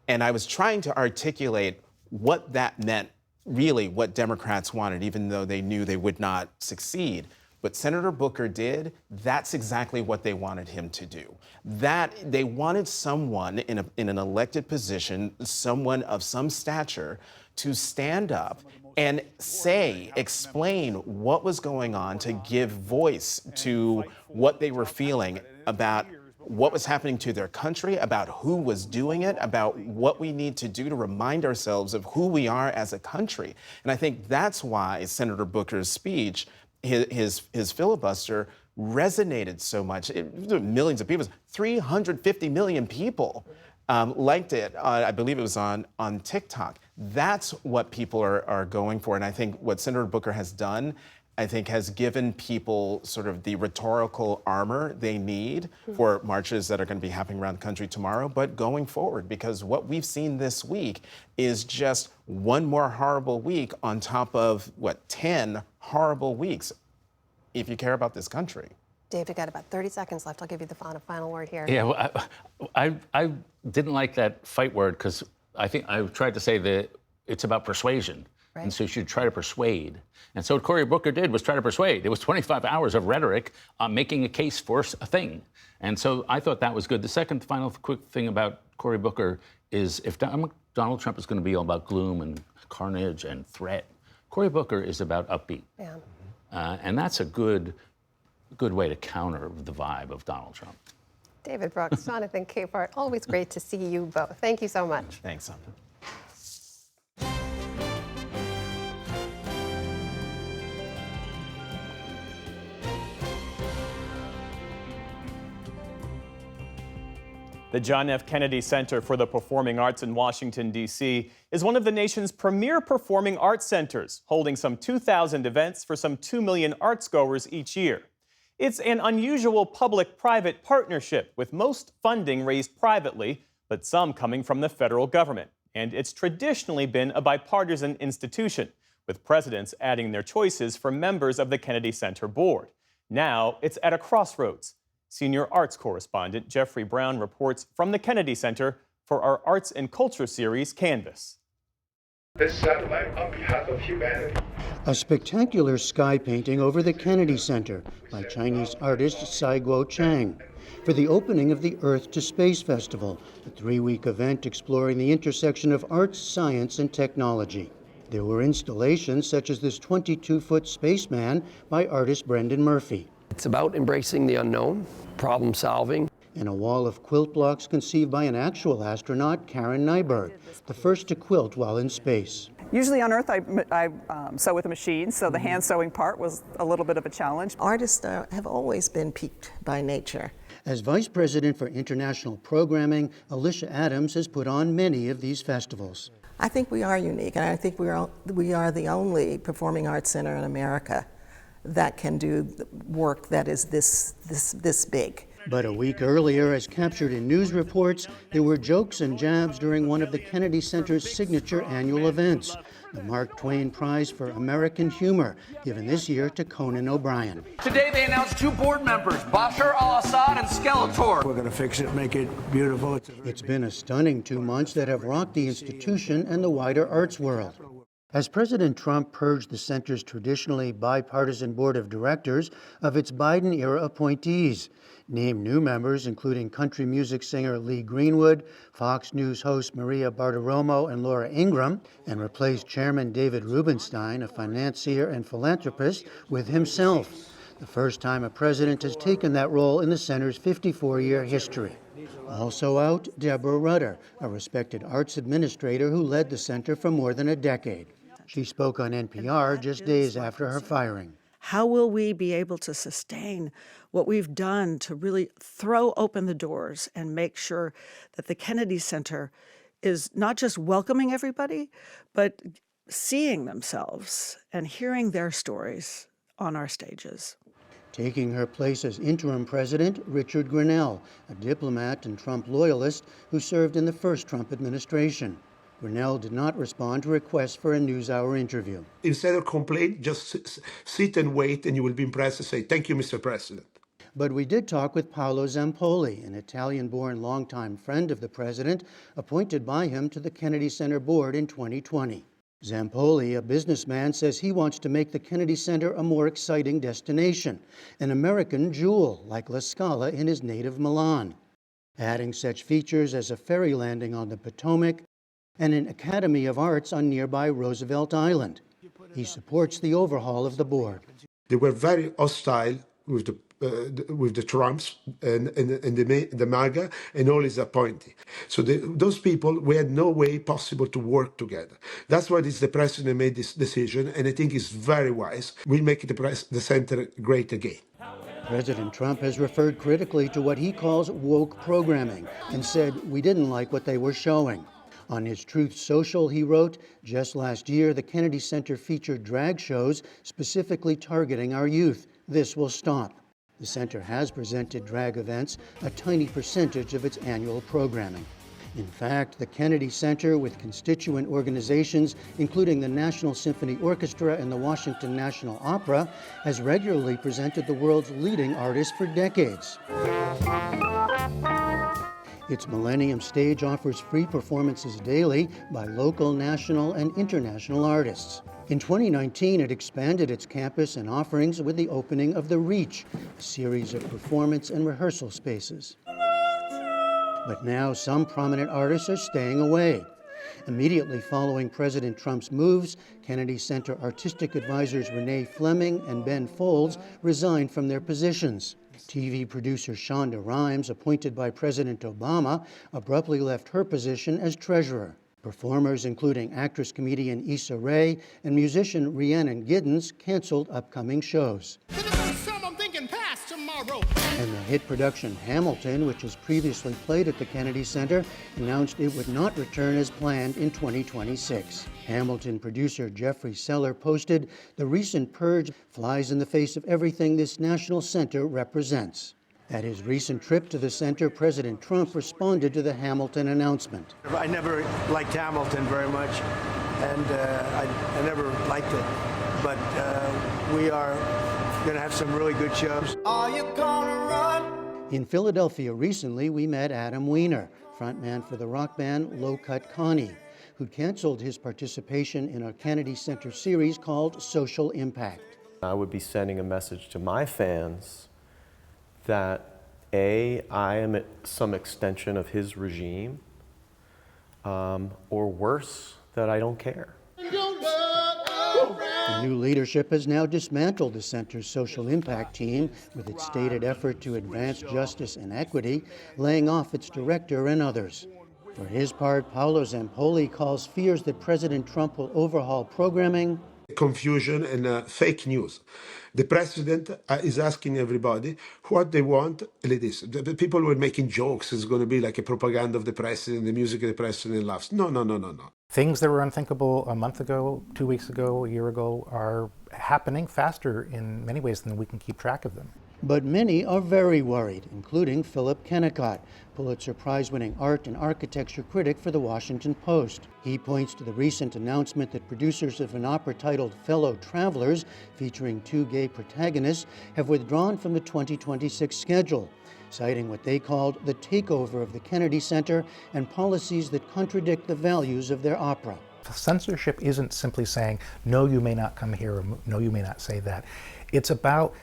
And I was trying to articulate what that meant, really what Democrats wanted, even though they knew they would not succeed. What Senator Booker did, that's exactly what they wanted him to do. That they wanted someone in an elected position, someone of some stature, to stand up and explain what was going on, to give voice to what they were feeling about what was happening to their country, about who was doing it, about what we need to do to remind ourselves of who we are as a country. And I think that's why Senator Booker's speech, his filibuster, resonated so much. Millions of people, 350 million people liked it. I believe it was on TikTok. That's what people are going for. And I think what Senator Booker has done, I think, has given people sort of the rhetorical armor they need for marches that are going to be happening around the country tomorrow, but going forward, because what we've seen this week is just one more horrible week on top of, 10 horrible weeks, if you care about this country. Dave, we got about 30 seconds left. I'll give you the final word here. Yeah, well, I didn't like that fight word because I think I tried to say that it's about persuasion. Right. And so you should try to persuade. And so what Cory Booker did was try to persuade. It was 25 hours of rhetoric making a case for a thing. And so I thought that was good. The second final quick thing about Cory Booker is if Donald Trump is going to be all about gloom and carnage and threat, Cory Booker is about upbeat. Yeah. And that's a good way to counter the vibe of Donald Trump. David Brooks, Jonathan Capehart, always great to see you both. Thank you so much. Thanks, Jonathan. The John F. Kennedy Center for the Performing Arts in Washington, D.C. is one of the nation's premier performing arts centers, holding some 2,000 events for some 2 million artsgoers each year. It's an unusual public-private partnership, with most funding raised privately, but some coming from the federal government. And it's traditionally been a bipartisan institution, with presidents adding their choices for members of the Kennedy Center board. Now it's at a crossroads. Senior arts correspondent Jeffrey Brown reports from the Kennedy Center for our Arts and Culture series, Canvas. This satellite on behalf of humanity. A spectacular sky painting over the Kennedy Center by Chinese artist Sai Guo Chang for the opening of the Earth to Space Festival, a 3-week event exploring the intersection of arts, science, and technology. There were installations such as this 22-foot spaceman by artist Brendan Murphy. It's about embracing the unknown, problem solving. And a wall of quilt blocks conceived by an actual astronaut, Karen Nyberg, the first to quilt while in space. Usually on Earth, I sew with a machine, so the hand sewing part was a little bit of a challenge. Artists have always been piqued by nature. As Vice President for International Programming, Alicia Adams has put on many of these festivals. I think we are unique, and I think we are the only performing arts center in America that can do work that is this big. But a week earlier, as captured in news reports, there were jokes and jabs during one of the Kennedy Center's signature annual events, the Mark Twain Prize for American Humor, given this year to Conan O'Brien. Today they announced 2 board members, Bashar al-Assad and Skeletor. We're going to fix it, make it beautiful. It's been a stunning 2 months that have rocked the institution and the wider arts world. As President Trump purged the center's traditionally bipartisan board of directors of its Biden-era appointees, named new members including country music singer Lee Greenwood, Fox News host Maria Bartiromo and Laura Ingraham, and replaced Chairman David Rubenstein, a financier and philanthropist, with himself, the first time a president has taken that role in the center's 54-year history. Also out, Deborah Rutter, a respected arts administrator who led the center for more than a decade. She spoke on NPR just days after her firing. How will we be able to sustain what we've done to really throw open the doors and make sure that the Kennedy Center is not just welcoming everybody, but seeing themselves and hearing their stories on our stages? Taking her place as interim president, Richard Grenell, a diplomat and Trump loyalist who served in the first Trump administration. Grenell did not respond to requests for a NewsHour interview. Instead of complain, just sit and wait, and you will be impressed and say, "Thank you, Mr. President." But we did talk with Paolo Zampoli, an Italian-born longtime friend of the president, appointed by him to the Kennedy Center board in 2020. Zampoli, a businessman, says he wants to make the Kennedy Center a more exciting destination, an American jewel like La Scala in his native Milan, adding such features as a ferry landing on the Potomac and an Academy of Arts on nearby Roosevelt Island. He supports the overhaul of the board. They were very hostile with the Trumps and the MAGA and all his appointees. So those people, we had no way possible to work together. That's why the president made this decision, and I think it's very wise. We'll make the center great again. President Trump has referred critically to what he calls woke programming and said we didn't like what they were showing. On his Truth Social, he wrote, "Just last year, the Kennedy Center featured drag shows specifically targeting our youth. This will stop." The center has presented drag events, a tiny percentage of its annual programming. In fact, the Kennedy Center, with constituent organizations, including the National Symphony Orchestra and the Washington National Opera, has regularly presented the world's leading artists for decades. Its Millennium Stage offers free performances daily by local, national, and international artists. In 2019, it expanded its campus and offerings with the opening of The Reach, a series of performance and rehearsal spaces. But now some prominent artists are staying away. Immediately following President Trump's moves, Kennedy Center artistic advisors Renee Fleming and Ben Folds resigned from their positions. TV producer Shonda Rhimes, appointed by President Obama, abruptly left her position as treasurer. Performers, including actress-comedian Issa Rae and musician Rhiannon Giddens, canceled upcoming shows. And the hit production Hamilton, which has previously played at the Kennedy Center, announced it would not return as planned in 2026. Hamilton producer Jeffrey Seller posted, "The recent purge flies in the face of everything this national center represents." At his recent trip to the center, President Trump responded to the Hamilton announcement. I never liked Hamilton very much, and I never liked it. But we are going to have some really good shows. Are you gonna run? In Philadelphia recently, we met Adam Weiner, frontman for the rock band Low Cut Connie, who canceled his participation in a Kennedy Center series called Social Impact. I would be sending a message to my fans that A, I am some extension of his regime, or worse, that I don't care. The new leadership has now dismantled the center's social impact team with its stated effort to advance justice and equity, laying off its director and others. For his part, Paolo Zampoli calls fears that President Trump will overhaul programming confusion and fake news. The president is asking everybody what they want, and it is. The people were making jokes. It's going to be like a propaganda of the president, the music of the president laughs. No. Things that were unthinkable a month ago, 2 weeks ago, a year ago are happening faster in many ways than we can keep track of them. But many are very worried, including Philip Kennicott, Pulitzer Prize-winning art and architecture critic for The Washington Post. He points to the recent announcement that producers of an opera titled Fellow Travelers, featuring 2 gay protagonists, have withdrawn from the 2026 schedule, citing what they called the takeover of the Kennedy Center and policies that contradict the values of their opera. Censorship isn't simply saying, no, you may not come here, or no, you may not say that. It's about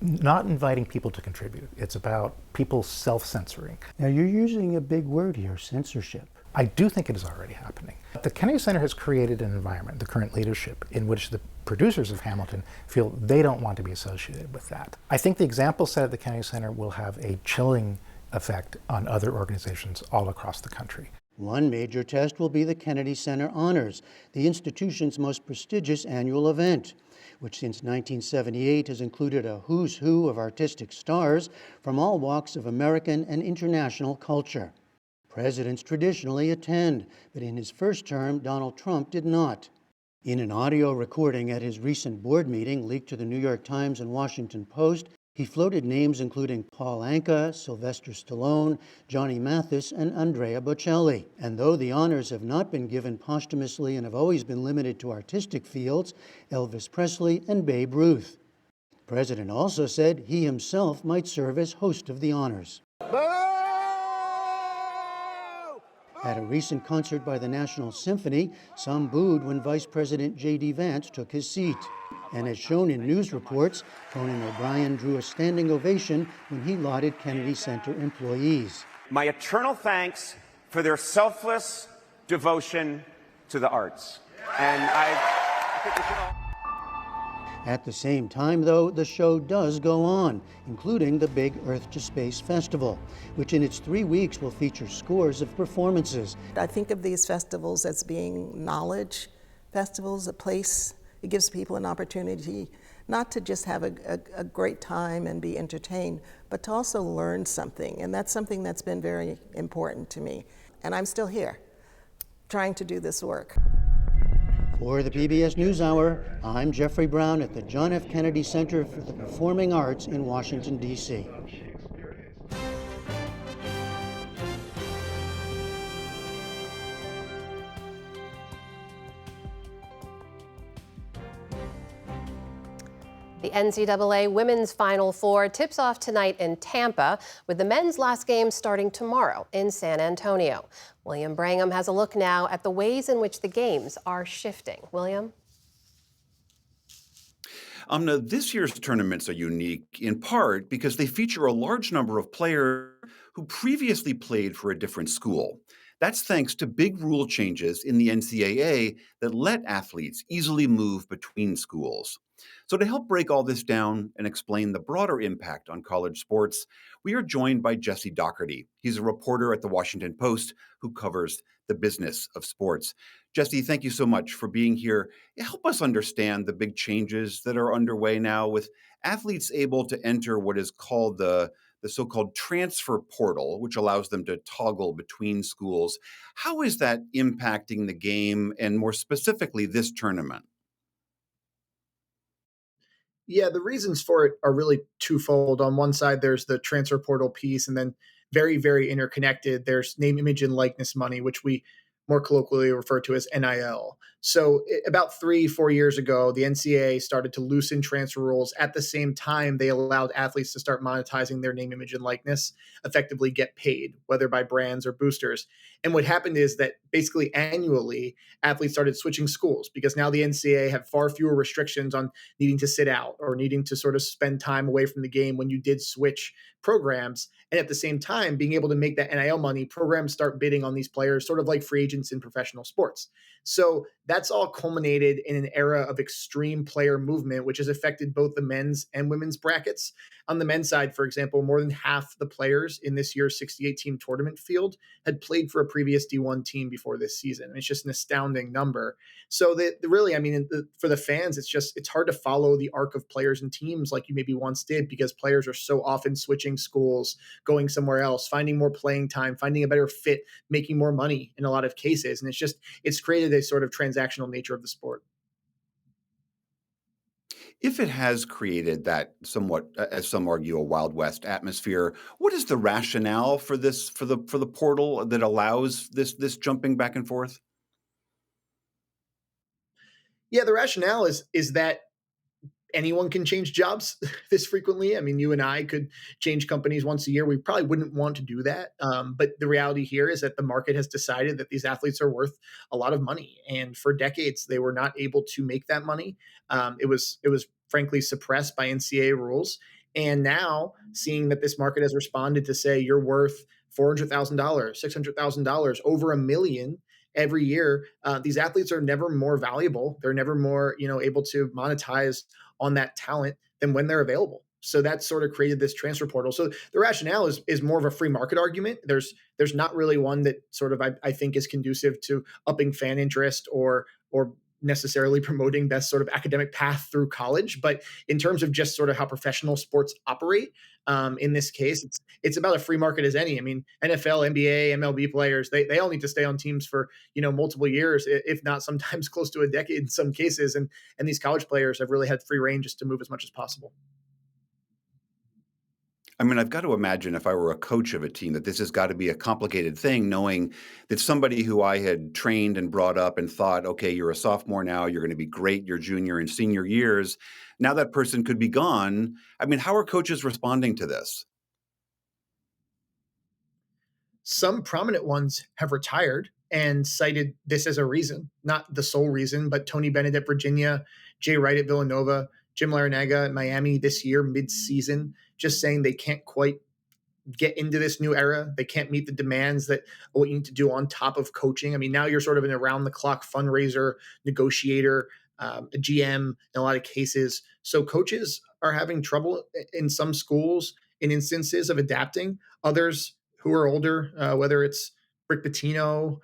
not inviting people to contribute. It's about people self-censoring. Now, you're using a big word here, censorship. I do think it is already happening. The Kennedy Center has created an environment, the current leadership, in which the producers of Hamilton feel they don't want to be associated with that. I think the example set at the Kennedy Center will have a chilling effect on other organizations all across the country. One major test will be the Kennedy Center Honors, the institution's most prestigious annual event, which since 1978 has included a who's who of artistic stars from all walks of American and international culture. Presidents traditionally attend, but in his first term, Donald Trump did not. In an audio recording at his recent board meeting leaked to the New York Times and Washington Post, he floated names including Paul Anka, Sylvester Stallone, Johnny Mathis, and Andrea Bocelli. And though the honors have not been given posthumously and have always been limited to artistic fields, Elvis Presley and Babe Ruth. The president also said he himself might serve as host of the honors. At a recent concert by the National Symphony, some booed when Vice President J.D. Vance took his seat. And as shown in news reports, Conan O'Brien drew a standing ovation when he lauded Kennedy Center employees. My eternal thanks for their selfless devotion to the arts. And I think we should all... At the same time, though, the show does go on, including the big Earth to Space Festival, which in its 3 weeks will feature scores of performances. I think of these festivals as being knowledge festivals, a place. It gives people an opportunity not to just have a great time and be entertained, but to also learn something. And that's something that's been very important to me. And I'm still here, trying to do this work. For the PBS NewsHour, I'm Jeffrey Brown at the John F. Kennedy Center for the Performing Arts in Washington, D.C. The NCAA Women's Final Four tips off tonight in Tampa, with the men's last game starting tomorrow in San Antonio. William Brangham has a look now at the ways in which the games are shifting. William? Now, this year's tournaments are unique in part because they feature a large number of players who previously played for a different school. That's thanks to big rule changes in the NCAA that let athletes easily move between schools. So to help break all this down and explain the broader impact on college sports, we are joined by Jesse Dougherty. He's a reporter at The Washington Post who covers the business of sports. Jesse, thank you so much for being here. Help us understand the big changes that are underway now with athletes able to enter what is called the so-called transfer portal, which allows them to toggle between schools. How is that impacting the game and more specifically this tournament? Yeah, the reasons for it are really twofold. On one side, there's the transfer portal piece, and then very, very interconnected, there's name, image, and likeness money, which we more colloquially refer to as NIL. So about 3-4 years ago, the NCAA started to loosen transfer rules. At the same time, they allowed athletes to start monetizing their name, image, and likeness, effectively get paid, whether by brands or boosters. And what happened is that basically annually, athletes started switching schools because now the NCAA had far fewer restrictions on needing to sit out or needing to sort of spend time away from the game when you did switch programs. And at the same time, being able to make that NIL money, programs start bidding on these players, sort of like free agents in professional sports. So that's all culminated in an era of extreme player movement, which has affected both the men's and women's brackets. On the men's side, for example, more than half the players in this year's 68-team tournament field had played for a previous D1 team before this season. And it's just an astounding number. So that really, I mean, for the fans, it's hard to follow the arc of players and teams like you maybe once did, because players are so often switching schools, going somewhere else, finding more playing time, finding a better fit, making more money in a lot of cases. And it's created a sort of transactional nature of the sport. If it has created that somewhat, as some argue, a Wild West atmosphere, what is the rationale for this, for the portal that allows this jumping back and forth? Yeah, the rationale is that anyone can change jobs this frequently. I mean, you and I could change companies once a year. We probably wouldn't want to do that. But the reality here is that the market has decided that these athletes are worth a lot of money. And for decades, they were not able to make that money. It was frankly suppressed by NCAA rules. And now seeing that this market has responded to say you're worth $400,000, $600,000, over $1 million every year, these athletes are never more valuable. They're never more, able to monetize on that talent than when they're available. So that sort of created this transfer portal. So the rationale is more of a free market argument. There's not really one that sort of I think is conducive to upping fan interest or necessarily promoting best sort of academic path through college. But in terms of just sort of how professional sports operate, in this case, it's about a free market as any. I mean, NFL, NBA, MLB players, they all need to stay on teams for, multiple years, if not sometimes close to a decade in some cases. And these college players have really had free reign just to move as much as possible. I mean, I've got to imagine if I were a coach of a team that this has got to be a complicated thing, knowing that somebody who I had trained and brought up and thought, okay, you're a sophomore now, you're going to be great your junior and senior years. Now that person could be gone. I mean, how are coaches responding to this? Some prominent ones have retired and cited this as a reason, not the sole reason, but Tony Bennett at Virginia, Jay Wright at Villanova, Jim Larinaga at Miami this year, mid-season, just saying they can't quite get into this new era. They can't meet the demands that what you need to do on top of coaching. I mean, now you're sort of an around-the-clock fundraiser, negotiator, a GM in a lot of cases. So coaches are having trouble in some schools in instances of adapting. Others who are older, whether it's Rick Pitino,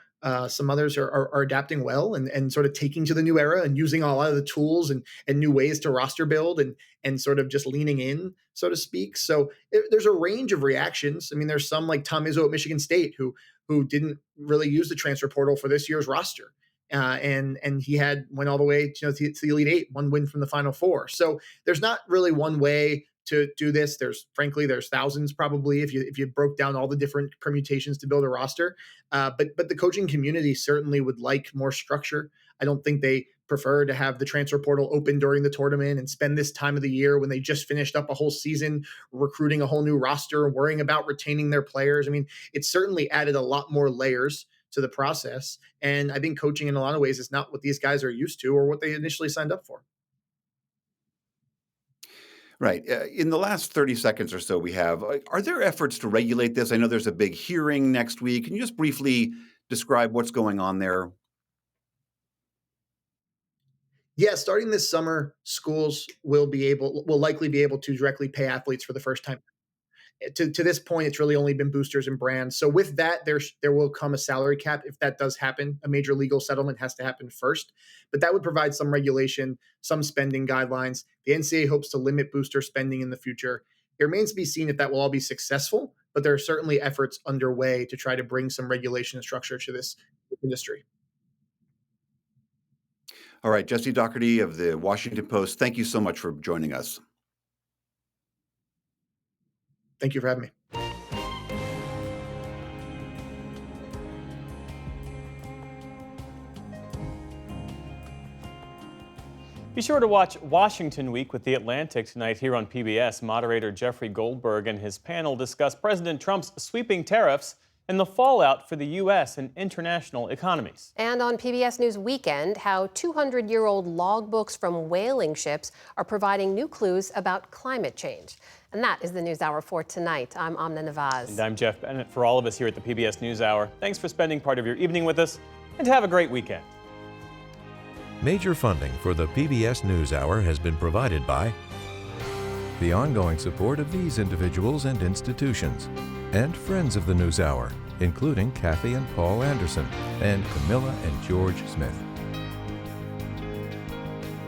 some others are adapting well and sort of taking to the new era and using a lot of the tools and new ways to roster build and sort of just leaning in, so to speak. So there's a range of reactions. I mean, there's some like Tom Izzo at Michigan State who didn't really use the transfer portal for this year's roster. And he went all the way to the Elite Eight, one win from the Final Four. So there's not really one way to do this. There's thousands probably if you broke down all the different permutations to build a roster. But the coaching community certainly would like more structure. I don't think they prefer to have the transfer portal open during the tournament and spend this time of the year when they just finished up a whole season recruiting a whole new roster and worrying about retaining their players. I mean, it certainly added a lot more layers to the process. And I think coaching in a lot of ways is not what these guys are used to or what they initially signed up for. Right. In the last 30 seconds or so we have, are there efforts to regulate this? I know there's a big hearing next week. Can you just briefly describe what's going on there? Yeah, starting this summer, schools will likely be able to directly pay athletes for the first time. To this point, it's really only been boosters and brands. So with that, there will come a salary cap. If that does happen, a major legal settlement has to happen first. But that would provide some regulation, some spending guidelines. The NCAA hopes to limit booster spending in the future. It remains to be seen if that will all be successful, but there are certainly efforts underway to try to bring some regulation and structure to this industry. All right, Jesse Dougherty of the Washington Post, thank you so much for joining us. Thank you for having me. Be sure to watch Washington Week with The Atlantic tonight here on PBS. Moderator Jeffrey Goldberg and his panel discuss President Trump's sweeping tariffs and the fallout for the U.S. and international economies. And on PBS News Weekend, how 200-year-old logbooks from whaling ships are providing new clues about climate change. And that is the NewsHour for tonight. I'm Amna Nawaz. And I'm Jeff Bennett. For all of us here at the PBS NewsHour, thanks for spending part of your evening with us, and have a great weekend. Major funding for the PBS NewsHour has been provided by the ongoing support of these individuals and institutions, and friends of the NewsHour, including Kathy and Paul Anderson, and Camilla and George Smith.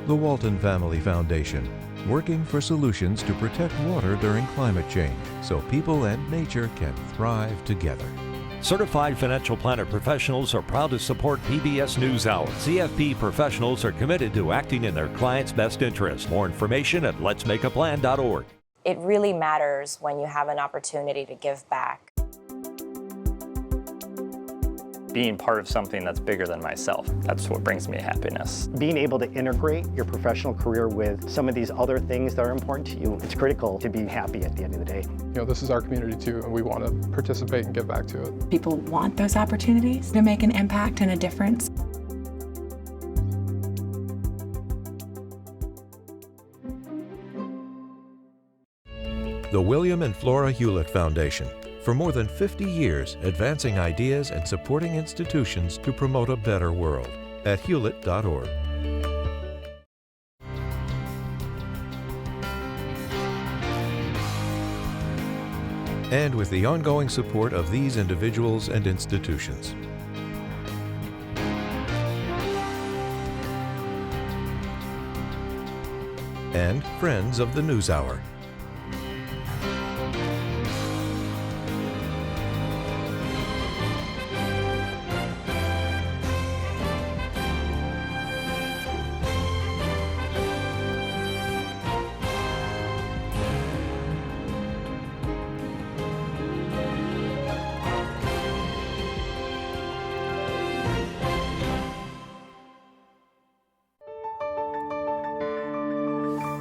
The Walton Family Foundation, working for solutions to protect water during climate change so people and nature can thrive together. Certified financial planner professionals are proud to support PBS NewsHour. CFP professionals are committed to acting in their clients' best interest. More information at letsmakeaplan.org. It really matters when you have an opportunity to give back. Being part of something that's bigger than myself, that's what brings me happiness. Being able to integrate your professional career with some of these other things that are important to you, it's critical to be happy at the end of the day. You know, this is our community too, and we want to participate and give back to it. People want those opportunities to make an impact and a difference. The William and Flora Hewlett Foundation, for more than 50 years advancing ideas and supporting institutions to promote a better world at hewlett.org. And with the ongoing support of these individuals and institutions. And friends of the NewsHour.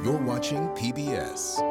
You're watching PBS.